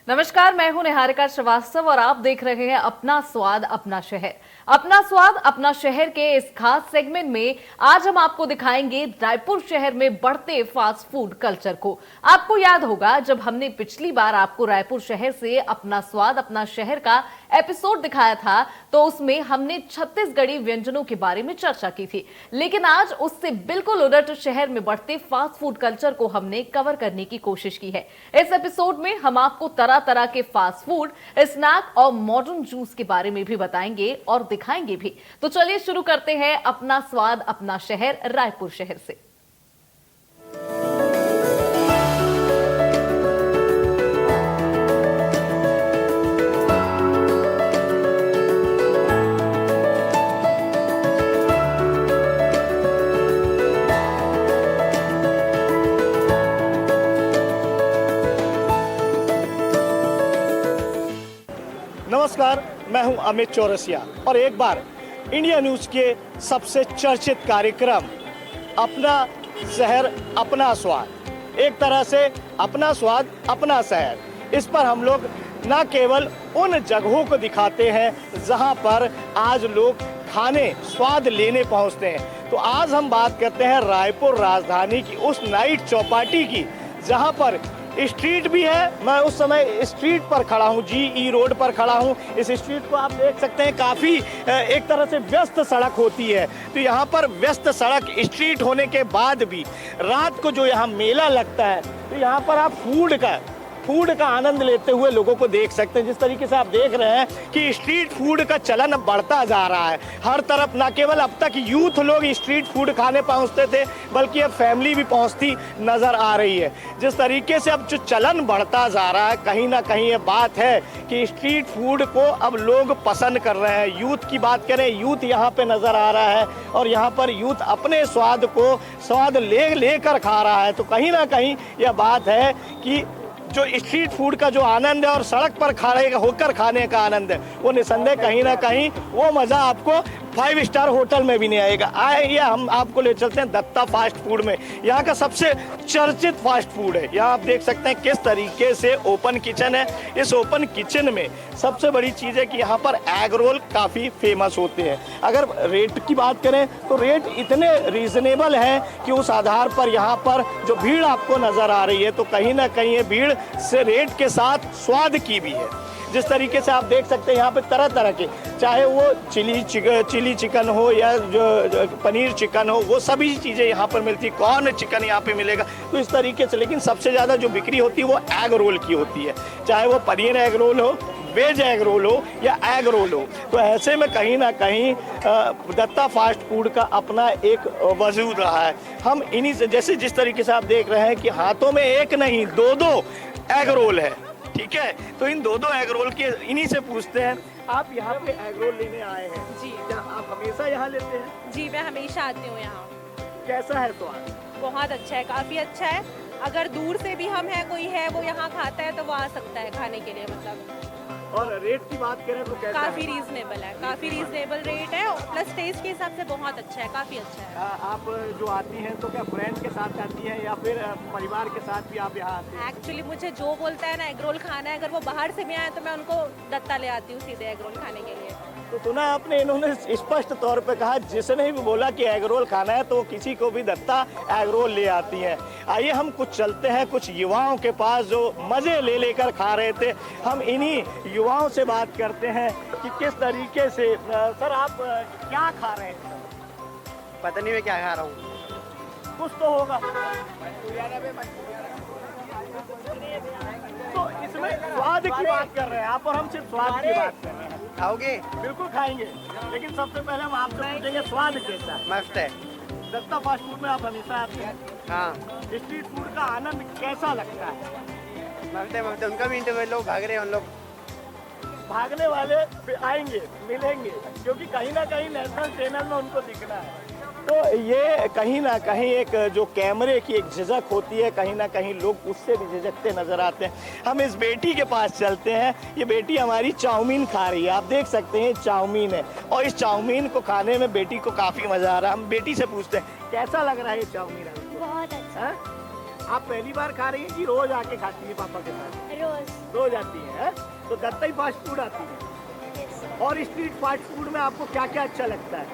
नमस्कार, मैं हूं निहारिका श्रीवास्तव और आप देख रहे हैं अपना स्वाद अपना शहर। अपना स्वाद अपना शहर के इस खास सेगमेंट में आज हम आपको दिखाएंगे रायपुर शहर में बढ़ते फास्ट फूड कल्चर को। आपको याद होगा जब हमने पिछली बार आपको रायपुर शहर से अपना स्वाद अपना शहर का एपिसोड दिखाया था तो उसमें हमने छत्तीसगढ़ी व्यंजनों के बारे में चर्चा की थी, लेकिन आज उससे बिल्कुल उलट शहर में बढ़ते फास्ट फूड कल्चर को हमने कवर करने की कोशिश की है। इस एपिसोड में हम आपको तरह तरह के फास्ट फूड, स्नैक और मॉडर्न जूस के बारे में भी बताएंगे और दिखाएंगे भी। तो चलिए शुरू करते हैं अपना स्वाद अपना शहर रायपुर शहर से। नमस्कार, मैं हूं अमित चौरसिया और एक बार इंडिया न्यूज़ के सबसे चर्चित कार्यक्रम अपना शहर अपना स्वाद, एक तरह से अपना स्वाद अपना शहर, इस पर हम लोग न केवल उन जगहों को दिखाते हैं जहां पर आज लोग खाने स्वाद लेने पहुंचते हैं। तो आज हम बात करते हैं रायपुर राजधानी की उस नाइट चौपाटी की जहां पर स्ट्रीट भी है। मैं उस समय स्ट्रीट पर खड़ा हूँ, GE रोड पर खड़ा हूँ। इस स्ट्रीट को आप देख सकते हैं, काफ़ी एक तरह से व्यस्त सड़क होती है। तो यहाँ पर व्यस्त सड़क स्ट्रीट होने के बाद भी रात को जो यहाँ मेला लगता है तो यहाँ पर आप फूड का आनंद लेते हुए लोगों को देख सकते हैं। जिस तरीके से आप देख रहे हैं कि स्ट्रीट फूड का चलन अब बढ़ता जा रहा है हर तरफ। ना केवल अब तक यूथ लोग स्ट्रीट फूड खाने पहुंचते थे, बल्कि अब फैमिली भी पहुंचती नज़र आ रही है। जिस तरीके से अब जो चलन बढ़ता जा रहा है, कहीं ना कहीं ये बात है कि स्ट्रीट फूड को अब लोग पसंद कर रहे हैं। यूथ की बात करें, यूथ यहाँ पर नज़र आ रहा है और यहाँ पर यूथ अपने स्वाद लेकर खा रहा है। तो कहीं ना कहीं यह बात है कि जो स्ट्रीट फूड का जो आनंद है और सड़क पर होकर खाने का आनंद है, वो निसंदेह कहीं ना कहीं वो मज़ा आपको 5 स्टार होटल में भी नहीं आएगा। आइए हम आपको ले चलते हैं दत्ता फास्ट फूड में। यहाँ का सबसे चर्चित फास्ट फूड है। यहाँ आप देख सकते हैं किस तरीके से ओपन किचन है। इस ओपन किचन में सबसे बड़ी चीज़ है कि यहाँ पर एग रोल काफ़ी फेमस होते हैं। अगर रेट की बात करें तो रेट इतने रीजनेबल हैं कि उस आधार पर यहाँ पर जो भीड़ आपको नज़र आ रही है तो कहीं ना कहीं ये भीड़ से रेट के साथ स्वाद की भी है। जिस तरीके से आप देख सकते हैं यहाँ पे तरह तरह के, चाहे वो चिली चिकन हो या जो पनीर चिकन हो, वो सभी चीज़ें यहाँ पर मिलती है। कॉर्न चिकन यहाँ पे मिलेगा। तो इस तरीके से, लेकिन सबसे ज़्यादा जो बिक्री होती है वो एग रोल की होती है। चाहे वो पनीर एग रोल हो, वेज एग रोल हो या एग रोल हो। तो ऐसे में कहीं ना कहीं दत्ता फास्ट फूड का अपना एक वजूद रहा है। हम इन्हीं से, जैसे जिस तरीके से आप देख रहे हैं कि हाथों में एक नहीं दो एग रोल है, ठीक है। तो इन दो एग रोल के इन्हीं से पूछते हैं, आप यहाँ पे एग रोल लेने आए हैं जी। क्या आप हमेशा यहाँ लेते हैं? जी, मैं हमेशा आती हूँ यहाँ। कैसा है स्वाद? बहुत अच्छा है, काफ़ी अच्छा है। अगर दूर से भी हम है, कोई है वो यहाँ खाता है तो वो आ सकता है खाने के लिए। मतलब और रेट की बात करें तो कैसा काफ़ी है? रीजनेबल है, काफ़ी रीजनेबल रेट है, प्लस टेस्ट के हिसाब से बहुत अच्छा है, काफ़ी अच्छा है। आप जो आती हैं तो क्या फ्रेंड के साथ आती हैं या फिर परिवार के साथ भी आप यहाँ आते हैं? एक्चुअली मुझे जो बोलता है ना एग रोल खाना है, अगर वो बाहर से भी आए तो मैं उनको दत्ता ले आती हूँ सीधे एग रोल खाने के लिए। तो सुना आपने, इन्होंने स्पष्ट तौर पे कहा जिसने भी बोला कि एग रोल खाना है तो किसी को भी दत्ता एग रोल ले आती हैं। आइए हम कुछ चलते हैं कुछ युवाओं के पास जो मज़े लेकर खा रहे थे। हम इन्हीं युवाओं से बात करते हैं कि किस तरीके से। सर, आप क्या खा रहे हैं? पता नहीं मैं क्या खा रहा हूँ। कुछ तो होगा। तो इसमें स्वाद की बात कर रहे हैं आप और हम सिर्फ स्वाद की बात कर रहे हैं। खाओगे? बिल्कुल खाएंगे, लेकिन सबसे पहले हम आपसे पूछेंगे स्वाद कैसा है? मस्त है। दत्ता फास्ट फूड में आप हमेशा आते हैं, हाँ, स्ट्रीट फूड का आनंद कैसा लगता है? मस्त है। उनका भी इंटरव्यू लोग भाग रहे हैं, उन लोग भागने वाले फिर आएंगे, मिलेंगे, क्योंकि कहीं ना कहीं नेशनल चैनल में उनको दिखना है। तो ये कहीं ना कहीं एक जो कैमरे की एक झिझक होती है, कहीं ना कहीं लोग उससे भी झिझकते नजर आते हैं। हम इस बेटी के पास चलते हैं। ये बेटी हमारी चाउमीन खा रही है, आप देख सकते हैं चाउमीन है, और इस चाउमीन को खाने में बेटी को काफ़ी मज़ा आ रहा है। हम बेटी से पूछते हैं कैसा लग रहा है ये चाउमीन? बहुत अच्छा। आप पहली बार खा रही हैं कि रोज आके खाती हैं पापा के साथ? रोज आती हैं। तो दत्ताई फास्ट फूड आती है। और स्ट्रीट फास्ट फूड में आपको क्या क्या अच्छा लगता है?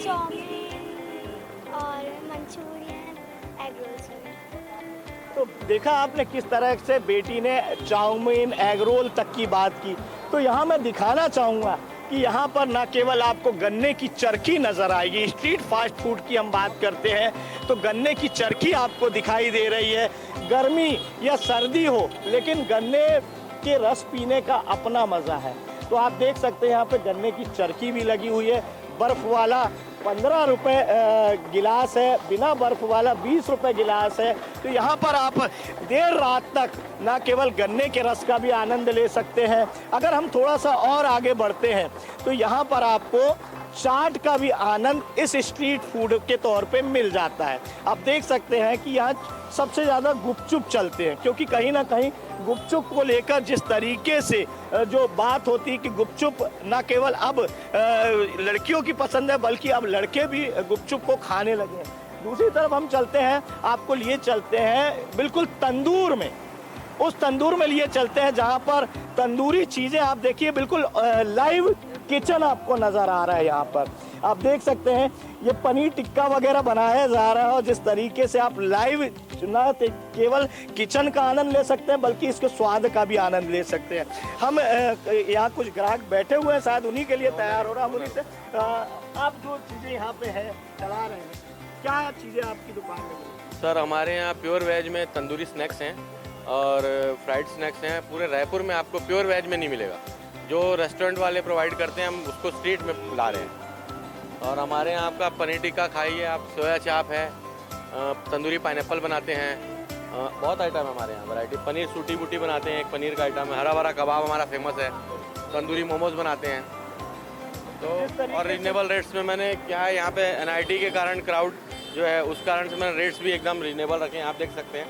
चाउमीन और मंचूरियन, एग रोल्स वगैरह। तो देखा आपने किस तरह से बेटी ने चाउमीन एग रोल तक की बात की। तो यहाँ मैं दिखाना चाहूँगा कि यहाँ पर ना केवल आपको गन्ने की चरखी नज़र आएगी, स्ट्रीट फास्ट फूड की हम बात करते हैं तो गन्ने की चरखी आपको दिखाई दे रही है। गर्मी या सर्दी हो लेकिन गन्ने के रस पीने का अपना मज़ा है। तो आप देख सकते हैं यहाँ पे गन्ने की चरखी भी लगी हुई है। बर्फ़ वाला 15 रुपए गिलास है, बिना बर्फ़ वाला 20 रुपए गिलास है। तो यहाँ पर आप देर रात तक ना केवल गन्ने के रस का भी आनंद ले सकते हैं। अगर हम थोड़ा सा और आगे बढ़ते हैं तो यहाँ पर आपको चाट का भी आनंद इस स्ट्रीट फूड के तौर पे मिल जाता है। आप देख सकते हैं कि यहाँ सबसे ज़्यादा गुपचुप चलते हैं, क्योंकि कहीं ना कहीं गुपचुप को लेकर जिस तरीके से जो बात होती है कि गुपचुप ना केवल अब लड़कियों की पसंद है बल्कि अब लड़के भी गुपचुप को खाने लगे हैं। दूसरी तरफ हम चलते हैं, आपको लिए चलते हैं बिल्कुल तंदूर में। उस तंदूर में लिए चलते हैं जहाँ पर तंदूरी चीज़ें आप देखिए बिल्कुल लाइव किचन आपको नज़र आ रहा है। यहाँ पर आप देख सकते हैं ये पनीर टिक्का वगैरह बनाया जा रहा है और जिस तरीके से आप लाइव ना केवल किचन का आनंद ले सकते हैं बल्कि इसके स्वाद का भी आनंद ले सकते हैं। हम यहाँ कुछ ग्राहक बैठे हुए हैं, शायद उन्हीं के लिए तैयार हो रहा है। उन्हीं से आप जो चीज़ें यहाँ पे है चला रहे हैं, क्या चीज़ें आपकी दुकान में? सर हमारे यहाँ प्योर वेज में तंदूरी स्नैक्स हैं और फ्राइड स्नैक्स हैं। पूरे रायपुर में आपको प्योर वेज में नहीं मिलेगा। जो रेस्टोरेंट वाले प्रोवाइड करते हैं हम उसको स्ट्रीट में ला रहे हैं। और हमारे यहाँ आपका पनीर टिक्का खाइए आप, सोया चाप है, तंदूरी पाइनएप्पल बनाते हैं, बहुत आइटम है हमारे यहाँ वैरायटी। पनीर सूटी बूटी बनाते हैं, एक पनीर का आइटम है। हरा भरा कबाब हमारा फेमस है। तंदूरी मोमोज बनाते हैं। तो और रीजनेबल रेट्स में मैंने क्या है यहाँ पे NIT के कारण क्राउड जो है उस कारण से मैंने रेट्स भी एकदम रीजनेबल रखे हैं, आप देख सकते हैं।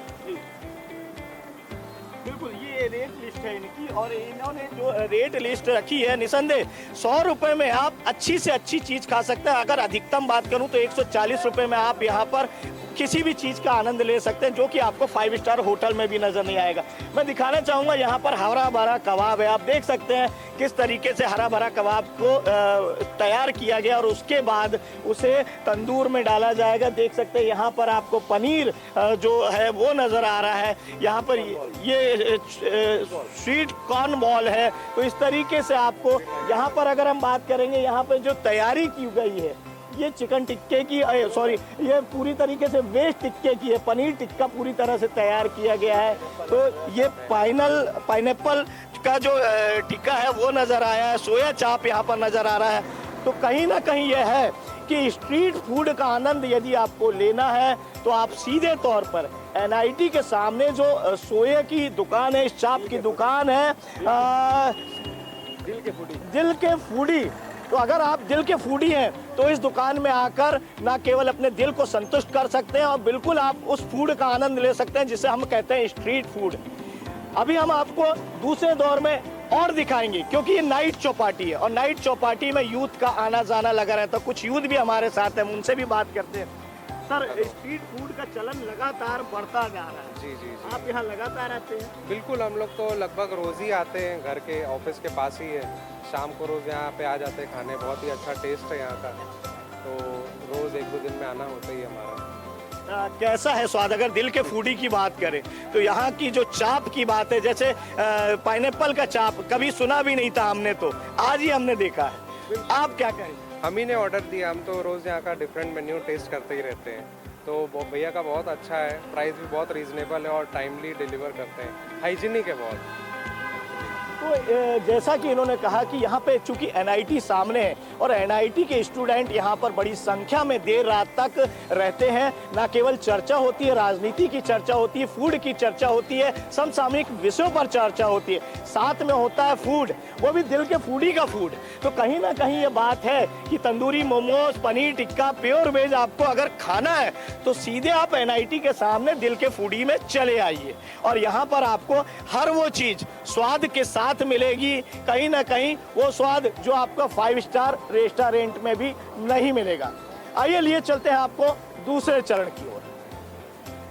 बिल्कुल ये रेट लिस्ट है इनकी और इन्होंने जो रेट लिस्ट रखी है निसंदेह 100 रुपए में आप अच्छी से अच्छी चीज़ खा सकते हैं। अगर अधिकतम बात करूं तो 140 रुपए में आप यहां पर किसी भी चीज़ का आनंद ले सकते हैं, जो कि आपको 5 स्टार होटल में भी नज़र नहीं आएगा। मैं दिखाना चाहूँगा यहाँ पर हरा भरा कबाब है। आप देख सकते हैं किस तरीके से हरा भरा कबाब को तैयार किया गया और उसके बाद उसे तंदूर में डाला जाएगा। देख सकते हैं यहाँ पर आपको पनीर जो है वो नज़र आ रहा है। यहाँ पर ये स्वीट कॉर्न बॉल है। तो इस तरीके से आपको यहाँ पर अगर हम बात करेंगे, यहाँ पर जो तैयारी की गई है ये चिकन टिक्के की ये पूरी तरीके से वेज टिक्के की है। पनीर टिक्का पूरी तरह से तैयार किया गया है। तो ये पाइनएप्पल का जो टिक्का है वो नज़र आया है। सोया चाप यहाँ पर नज़र आ रहा है। तो कहीं ना कहीं ये है कि स्ट्रीट फूड का आनंद यदि आपको लेना है तो आप सीधे तौर पर NIT के सामने जो सोए की दुकान है, इस चाप की दुकान है दिल के फूडी। तो अगर आप दिल के फूडी हैं तो इस दुकान में आकर ना केवल अपने दिल को संतुष्ट कर सकते हैं और बिल्कुल आप उस फूड का आनंद ले सकते हैं जिसे हम कहते हैं स्ट्रीट फूड। अभी हम आपको दूसरे दौर में और दिखाएंगे क्योंकि ये नाइट चौपाटी है और नाइट चौपाटी में यूथ का आना जाना लगा रहता है। कुछ यूथ भी हमारे साथ हैं, उनसे भी बात करते हैं। सर स्ट्रीट फूड का चलन लगातार बढ़ता जा रहा है। जी जी जी आप यहाँ लगातार आते हैं? बिल्कुल, हम लोग तो लगभग रोज़ ही आते हैं। घर के ऑफिस के पास ही है। शाम को रोज़ यहाँ पे आ जाते हैं खाने। बहुत ही अच्छा टेस्ट है यहाँ का। तो रोज़ 1-2 दिन में आना होता ही हमारा। कैसा है स्वाद? अगर दिल के फूडी की बात करें तो यहाँ की जो चाप की बात है, जैसे पाइनएप्पल का चाप कभी सुना भी नहीं था हमने, तो आज ही हमने देखा है। आप क्या कहें? हम ही ने ऑर्डर दिया। हम तो रोज़ यहाँ का डिफरेंट मेन्यू टेस्ट करते ही रहते हैं। तो भैया का बहुत अच्छा है, प्राइस भी बहुत रीजनेबल है और टाइमली डिलीवर करते हैं। हाइजीनिक है बहुत। तो जैसा कि इन्होंने कहा कि यहाँ पे चूंकि NIT सामने है और NIT के स्टूडेंट यहाँ पर बड़ी संख्या में देर रात तक रहते हैं। ना केवल चर्चा होती है, राजनीति की चर्चा होती है, फूड की चर्चा होती है, समसामयिक विषयों पर चर्चा होती है, साथ में होता है फूड, वो भी दिल के फूडी का फूड। तो कहीं ना कहीं ये बात है कि तंदूरी मोमोज, पनीर टिक्का, प्योर वेज आपको अगर खाना है तो सीधे आप NIT के सामने दिल के फूडी में चले आइए और यहाँ पर आपको हर वो चीज़ स्वाद के साथ मिलेगी। कहीं ना कहीं वो स्वाद जो आपका 5 स्टार रेस्टोरेंट में भी नहीं मिलेगा। आइए लिए चलते हैं आपको दूसरे चरण की ओर।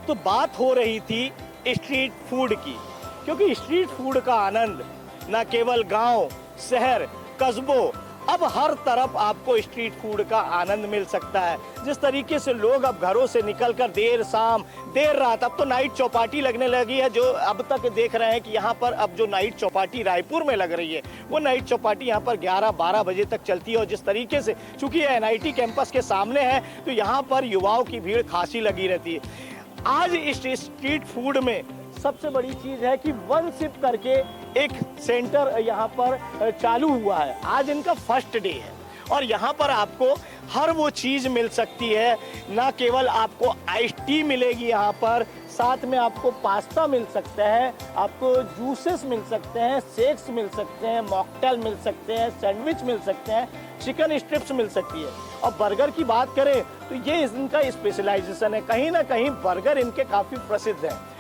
तो बात हो रही थी स्ट्रीट फूड की, क्योंकि स्ट्रीट फूड का आनंद न केवल गांव, शहर, कस्बों, अब हर तरफ आपको स्ट्रीट फूड का आनंद मिल सकता है। जिस तरीके से लोग अब घरों से निकलकर देर शाम, देर रात, अब तो नाइट चौपाटी लगने लगी है, जो अब तक देख रहे हैं कि यहाँ पर अब जो नाइट चौपाटी रायपुर में लग रही है, वो नाइट चौपाटी यहाँ पर 11-12 बजे तक चलती है। और जिस तरीके से, चूंकि ये NIT कैंपस के सामने है, तो यहाँ पर युवाओं की भीड़ खासी लगी रहती है। आज इस स्ट्रीट फूड में सबसे बड़ी चीज है कि वन सिप करके एक सेंटर यहाँ पर चालू हुआ है। आज इनका फर्स्ट डे है और यहाँ पर आपको हर वो चीज मिल सकती है। ना केवल आपको आइस टी मिलेगी यहाँ पर, साथ में आपको पास्ता मिल सकता है, आपको जूसेस मिल सकते हैं, शेक्स मिल सकते हैं, मॉकटेल मिल सकते हैं, सैंडविच मिल सकते हैं, चिकन स्ट्रिप्स मिल सकती है। और बर्गर की बात करें तो ये इनका स्पेशलाइजेशन है, कहीं ना कहीं बर्गर इनके काफी प्रसिद्ध है।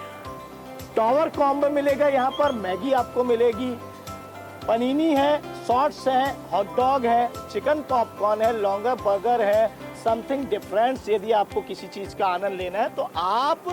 टावर कॉम्बो मिलेगा यहाँ पर, मैगी आपको मिलेगी, पनीनी है, शॉर्ट्स हैं, हॉट डॉग है, चिकन पॉपकॉर्न है, लॉन्गर बर्गर है, समथिंग डिफरेंट। यदि आपको किसी चीज का आनंद लेना है तो आप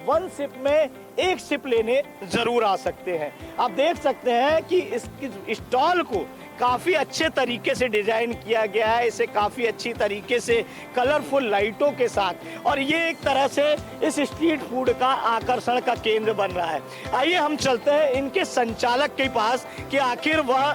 वन सिप में एक सिप लेने जरूर आ सकते हैं। आप देख सकते हैं कि इस स्टॉल को काफी अच्छे तरीके से डिजाइन किया गया है, इसे काफी अच्छी तरीके से कलरफुल लाइटों के साथ, और ये एक तरह से इस स्ट्रीट फूड का आकर्षण का केंद्र बन रहा है। आइए हम चलते हैं इनके संचालक के पास कि आखिर वह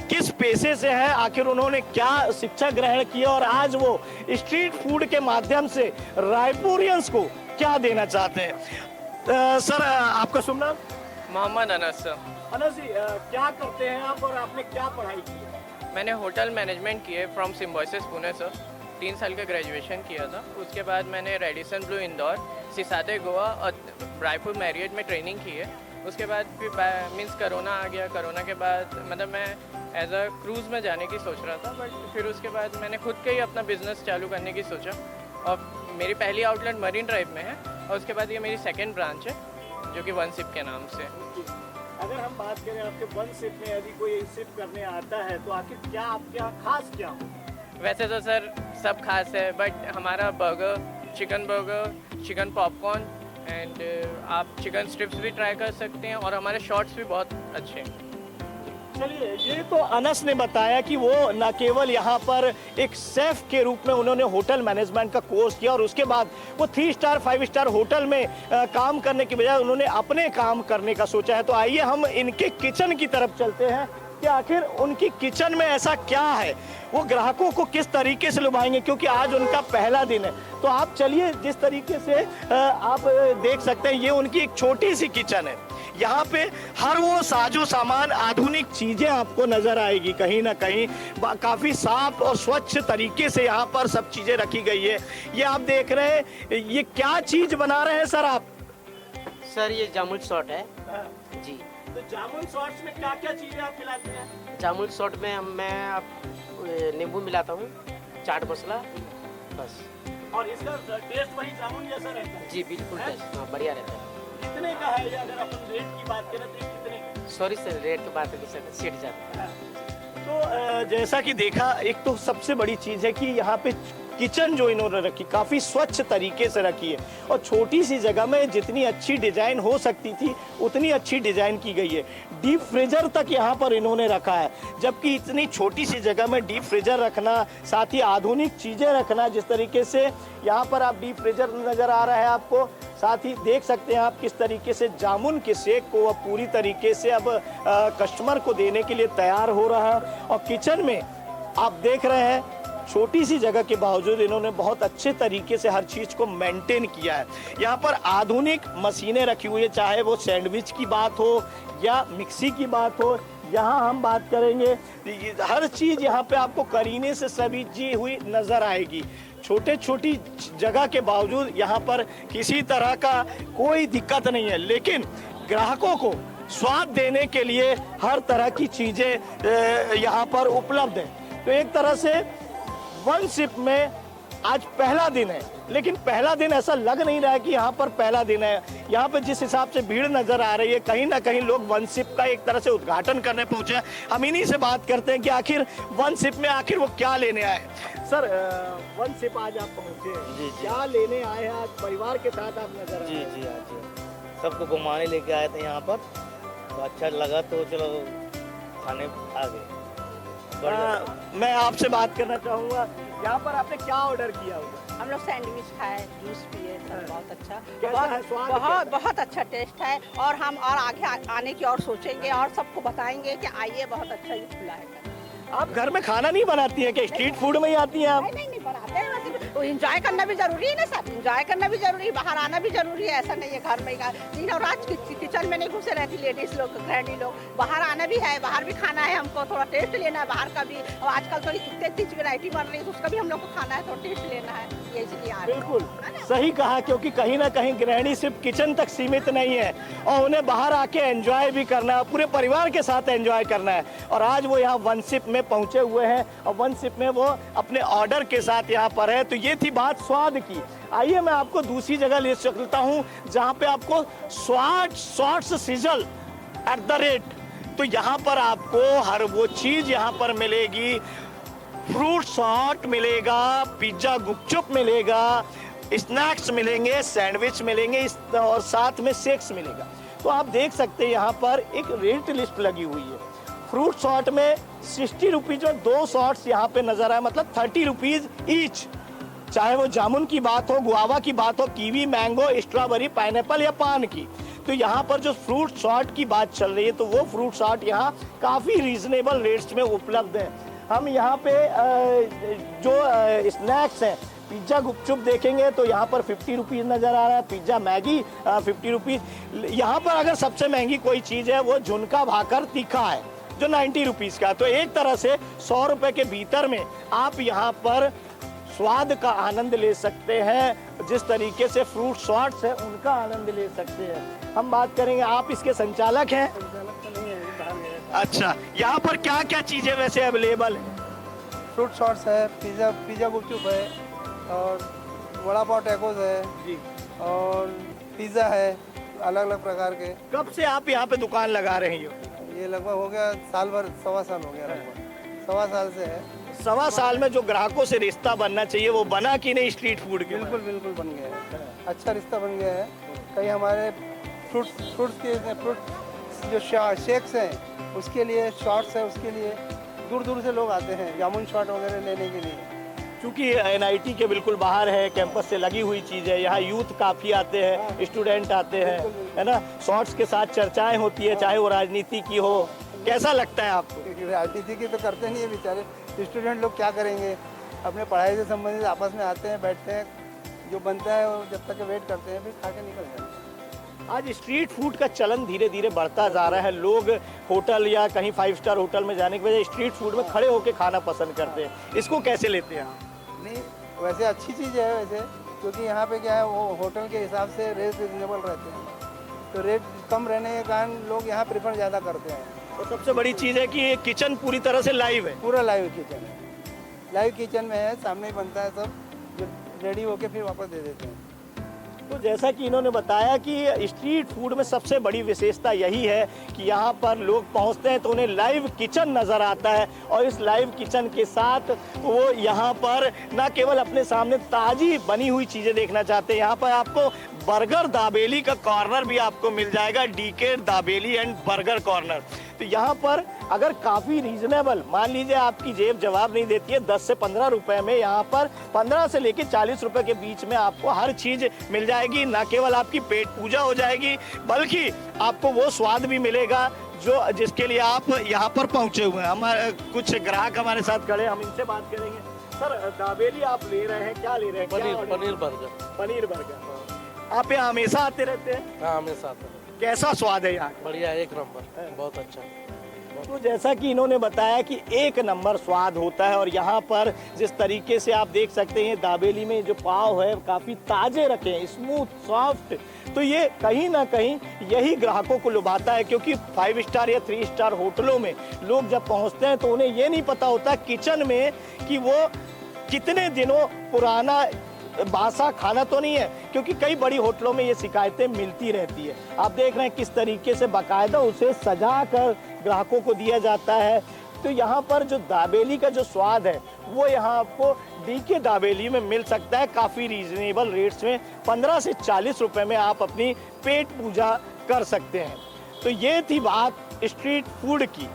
किस पेशे से है, आखिर उन्होंने क्या शिक्षा ग्रहण की और आज वो स्ट्रीट फूड के माध्यम से रायपुरियंस को क्या देना चाहते हैं। सर, आपका शुभ नाम? मोहम्मद अनस। अनस जी, क्या करते हैं आप और आपने क्या पढ़ाई की है? मैंने होटल मैनेजमेंट की है फ्रॉम सिम्बोसिस पुणे से। 3 साल का ग्रेजुएशन किया था। उसके बाद मैंने रेडिसन ब्लू इंदौर, सिसाते गोवा और रायपुर मैरियट में ट्रेनिंग की है। उसके बाद फिर मीन्स कोरोना आ गया। कोरोना के बाद मतलब मैं एज अ क्रूज़ में जाने की सोच रहा था, बट फिर उसके बाद मैंने खुद के ही अपना बिजनेस चालू करने की सोचा और मेरी पहली आउटलेट मरीन ड्राइव में है और उसके बाद ये मेरी सेकेंड ब्रांच है जो कि वन सिप के नाम से। अगर हम बात करें आपके वन सिप में, यदि कोई सिप करने आता है तो आखिर क्या आपके यहाँ खास क्या हो? वैसे तो सर सब खास है, बट हमारा बर्गर, चिकन पॉपकॉर्न एंड आप चिकन स्ट्रिप्स भी ट्राई कर सकते हैं और हमारे शॉर्ट्स भी बहुत अच्छे हैं। चलिए, ये तो अनस ने बताया कि वो न केवल यहाँ पर एक शेफ के रूप में उन्होंने होटल मैनेजमेंट का कोर्स किया और उसके बाद वो 3 स्टार 5 स्टार होटल में काम करने की बजाय उन्होंने अपने काम करने का सोचा है। तो आइए हम इनके किचन की तरफ चलते हैं कि आखिर उनकी किचन में ऐसा क्या है, वो ग्राहकों को किस तरीके से लुभाएंगे, क्योंकि आज उनका पहला दिन है। तो आप चलिए, जिस तरीके से आप देख सकते हैं, ये उनकी एक छोटी सी किचन है। यहाँ पे हर वो साजो सामान, आधुनिक चीजें आपको नजर आएगी। कहीं ना कहीं काफी साफ और स्वच्छ तरीके से यहाँ पर सब चीजें रखी गई है। ये आप देख रहे हैं, ये क्या चीज बना रहे हैं सर आप? सर ये जामुन शॉट है जी। तो जामुन सॉस में क्या क्या चीजें आप मिलाते हैं? जामुन शॉट में मैं नींबू मिलाता हूँ, चाट मसाला, बस। और इसका टेस्ट वही जामुन जैसा रहता है? जी बिल्कुल टेस्ट, हाँ बढ़िया रहता है। कितने का है ये? अगर अपन रेट की बात करें तो कितने? सॉरी सर, रेट की बात नहीं सर, सीट जाता है। तो जैसा कि देखा, एक तो सबसे बड़ी चीज है कि यहाँ पे किचन जो इन्होंने रखी काफी स्वच्छ तरीके से रखी है और छोटी सी जगह में जितनी अच्छी डिजाइन हो सकती थी उतनी अच्छी डिजाइन की गई है। डीप फ्रीजर तक यहाँ पर इन्होंने रखा है, जबकि इतनी छोटी सी जगह में डीप फ्रीजर रखना, साथ ही आधुनिक चीजें रखना, जिस तरीके से यहाँ पर आप डीप फ्रीजर नजर आ रहा है आपको, साथ ही देख सकते हैं आप किस तरीके से जामुन के शेक को अब पूरी तरीके से अब कस्टमर को देने के लिए तैयार हो रहा है। और किचन में आप देख रहे हैं, छोटी सी जगह के बावजूद इन्होंने बहुत अच्छे तरीके से हर चीज को मेंटेन किया है। यहाँ पर आधुनिक मशीनें रखी हुई है, चाहे वो सैंडविच की बात हो या मिक्सी की बात हो, यहाँ हम बात करेंगे, हर चीज यहाँ पे आपको करीने से सजी हुई नजर आएगी। छोटी जगह के बावजूद यहाँ पर किसी तरह का कोई दिक्कत नहीं है, लेकिन ग्राहकों को स्वाद देने के लिए हर तरह की चीजें यहाँ पर उपलब्ध है। तो एक तरह से वन सिप में आज पहला दिन है, लेकिन पहला दिन ऐसा लग नहीं रहा है कि यहाँ पर पहला दिन है। यहाँ पे जिस हिसाब से भीड़ नजर आ रही है, कहीं ना कहीं लोग वन शिप का एक तरह से उद्घाटन करने पहुंचे हैं। हम इन्हीं से बात करते हैं कि आखिर वन शिप में आखिर वो क्या लेने आए। सर, वन शिप आज आप पहुंचे हैं, जी। क्या लेने आए हैं? आज परिवार के साथ आप नजर आए हैं। जी आज सबको घुमाने लेके आए थे यहाँ पर, तो अच्छा लगा तो चलो खाने आ गए। मैं आपसे बात करना चाहूँगा, यहाँ पर आपने क्या ऑर्डर किया होगा? हम लोग सैंडविच खाए, जूस पिए, सब बहुत अच्छा, कैसा है स्वाद? बहुत अच्छा टेस्ट है। और हम और आगे आने की और सोचेंगे और सबको बताएंगे कि आइए, बहुत अच्छा ये खुला है। आप घर में खाना नहीं बनाती है कि स्ट्रीट फूड में ही आती हैं आप? नहीं बनाते हैं, वैसे तो एंजॉय करना भी जरूरी है ना साहब, एंजॉय करना भी जरूरी है, बाहर आना भी जरूरी है। ऐसा नहीं है घर में ही दिन और रात किचन में नहीं घुसे रहती लेडीज लोग, गृहिणी लोग। बाहर आना भी है, बाहर भी खाना है, हमको थोड़ा टेस्ट लेना है बाहर का भी। और आजकल तो इतनी वैरायटी बन रही है, उसका भी हम लोग को खाना है, थोड़ा टेस्ट लेना है, ये इसलिए आ रहे हैं। बिल्कुल सही कहा, क्योंकि कहीं ना कहीं गृहिणी सिर्फ किचन तक सीमित नहीं है और उन्हें बाहर आके एंजॉय भी करना है, पूरे परिवार के साथ एंजॉय करना है। और आज वो यहाँ वन शिप में पहुंचे हुए हैं और वन शिप में वो अपने ऑर्डर के साथ यहाँ पर है। तो ये थी बात स्वाद की। आइए मैं आपको दूसरी जगह ले चलता हूँ जहाँ पे आपको shorts sizzle at the rate. तो यहाँ पर आपको हर वो चीज यहाँ पर मिलेगी। फ्रूट शॉट मिलेगा, पिज्जा गुपचुप मिलेगा, स्नैक्स मिलेंगे, सैंडविच मिलेंगे और साथ में शेक्स मिलेगा। तो आप देख सकते हैं यहाँ पर एक रेट लिस्ट लगी हुई है। फ्रूट शॉट में 60 रुपीज और 2 शॉट्स यहाँ पे नजर आए, मतलब 30 रुपीज ईच। चाहे वो जामुन की बात हो, गुआवा की बात हो, कीवी, मैंगो, स्ट्रॉबेरी, पाइनएप्पल या पान की। तो यहाँ पर जो फ्रूट शॉट की बात चल रही है, तो वो फ्रूट शॉट यहाँ काफ़ी रीजनेबल रेट्स में उपलब्ध है। हम यहाँ पे जो स्नैक्स हैं, पिज्जा गुपचुप देखेंगे तो यहाँ पर 50 रुपीज़ नज़र आ रहा है। Pizza Maggi 50 rupees. यहाँ पर अगर सबसे महंगी कोई चीज़ है वो झुनका भाकर तीखा है जो 90 रुपीज़ का। तो एक तरह से 100 रुपये के भीतर में आप यहाँ पर स्वाद का आनंद ले सकते हैं। जिस तरीके से फ्रूट शॉट्स है उनका आनंद ले सकते हैं। हम बात करेंगे, आप इसके संचालक हैं? अच्छा, यहाँ पर क्या क्या चीज़ें वैसे अवेलेबल है? फ्रूट शॉट्स है, पिज़्ज़ा गुपचुप है और वड़ा पाव टैकोस है जी, और पिज़्ज़ा है अलग अलग प्रकार के। कब से आप यहाँ पे दुकान लगा रहे हैं? ये लगभग हो गया साल भर, 1.25 साल हो गया लगभग, 1.25 साल से है। 1.25 साल में जो ग्राहकों से रिश्ता बनना चाहिए वो बना कि नहीं स्ट्रीट फूड के? बिल्कुल बन गया है, अच्छा रिश्ता बन गया है। कई हमारे फ्रूट जो शेक्स हैं उसके लिए, शॉट्स है उसके लिए दूर दूर से लोग आते हैं जामुन शॉट वगैरह लेने के लिए। क्योंकि एनआईटी के बिल्कुल बाहर है, कैंपस से लगी हुई चीज़ है। यहाँ यूथ काफ़ी आते हैं, स्टूडेंट आते हैं, है ना। शॉर्ट्स के साथ चर्चाएं होती है, चाहे वो राजनीति की हो। कैसा लगता है आपको? राजनीति की तो करते नहीं है बेचारे, स्टूडेंट लोग क्या करेंगे, अपने पढ़ाई से संबंधित आपस में आते हैं, बैठते हैं, जो बनता है वो जब तक वेट करते हैं, फिर खा के निकल जाते हैं। आज स्ट्रीट फूड का चलन धीरे धीरे बढ़ता जा रहा है। लोग होटल या कहीं 5 स्टार होटल में जाने के बजाय स्ट्रीट फूड में खड़े होकर खाना पसंद करते हैं। इसको कैसे लेते हैं आप? नहीं, वैसे अच्छी चीज़ है वैसे, क्योंकि यहाँ पे क्या है, वो होटल के हिसाब से रेट रिजनेबल रहते हैं, तो रेट कम रहने के कारण लोग यहाँ प्रेफर ज़्यादा करते हैं। और सबसे बड़ी चीज़ है कि किचन पूरी तरह से लाइव है। पूरा लाइव किचन है, लाइव किचन में है, सामने ही बनता है सब, जो रेडी होके फिर वापस दे देते हैं। तो जैसा कि इन्होंने बताया कि स्ट्रीट फूड में सबसे बड़ी विशेषता यही है कि यहाँ पर लोग पहुँचते हैं तो उन्हें लाइव किचन नज़र आता है, और इस लाइव किचन के साथ वो यहाँ पर न केवल अपने सामने ताज़ी बनी हुई चीज़ें देखना चाहते हैं, यहाँ पर आपको बर्गर दाबेली का कॉर्नर भी आपको मिल जाएगा, DK dabeli and burger corner. तो यहाँ पर अगर काफ़ी रीजनेबल, मान लीजिए आपकी जेब जवाब नहीं देती है, 10 से 15 रुपए में यहाँ पर 15 से लेकर 40 रुपए के बीच में आपको हर चीज़ मिल जाएगी। ना केवल आपकी पेट पूजा हो जाएगी, बल्कि आपको वो स्वाद भी मिलेगा जो जिसके लिए आप यहाँ पर पहुँचे हुए हैं। हमारे कुछ ग्राहक हमारे साथ खड़े, हम इनसे बात करेंगे। सर, दाबेली आप ले रहे हैं, क्या ले रहे हैं? पनीर बर्गर। पनीर बर्गर। आप यहाँ हमेशा आते रहते हैं? हाँ, हमेशा आते हैं। कैसा स्वाद है यहाँ? बढ़िया, एक नंबर, बहुत अच्छा। तो जैसा कि इन्होंने बताया कि एक नंबर स्वाद होता है, और यहाँ पर जिस तरीके से आप देख सकते हैं दाबेली में जो पाव है काफ़ी ताज़े रखे हैं, स्मूथ सॉफ्ट। तो ये कहीं ना कहीं यही ग्राहकों को लुभाता है, क्योंकि 5 स्टार या 3 स्टार होटलों में लोग जब पहुँचते हैं तो उन्हें ये नहीं पता होता किचन में कि वो कितने दिनों पुराना बासा खाना तो नहीं है, क्योंकि कई बड़ी होटलों में ये शिकायतें मिलती रहती है। आप देख रहे हैं किस तरीके से बाकायदा उसे सजा कर ग्राहकों को दिया जाता है। तो यहाँ पर जो दाबेली का जो स्वाद है वो यहाँ आपको डीके दाबेली में मिल सकता है, काफ़ी रीजनेबल रेट्स में। 15 से 40 रुपए में आप अपनी पेट पूजा कर सकते हैं। तो ये थी बात स्ट्रीट फूड की,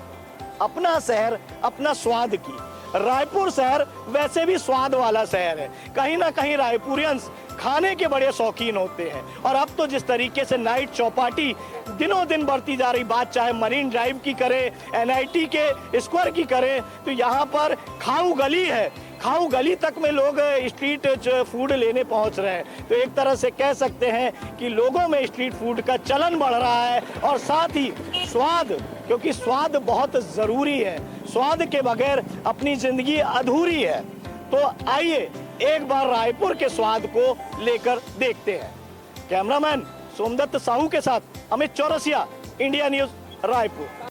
अपना शहर अपना स्वाद की। रायपुर शहर वैसे भी स्वाद वाला शहर है, कहीं ना कहीं रायपुरियंस खाने के बड़े शौकीन होते हैं। और अब तो जिस तरीके से नाइट चौपाटी दिनों दिन बढ़ती जा रही, बात चाहे मरीन ड्राइव की करें, NIT के स्क्वायर की करें, तो यहाँ पर खाऊ गली है, खाऊ गली तक में लोग स्ट्रीट फूड लेने पहुंच रहे हैं। तो एक तरह से कह सकते हैं कि लोगों में स्ट्रीट फूड का चलन बढ़ रहा है, और साथ ही स्वाद, क्योंकि स्वाद बहुत ज़रूरी है, स्वाद के बगैर अपनी ज़िंदगी अधूरी है। तो आइए एक बार रायपुर के स्वाद को लेकर देखते हैं। कैमरामैन सोमदत्त साहू के साथ अमित चौरसिया, इंडिया न्यूज़, रायपुर।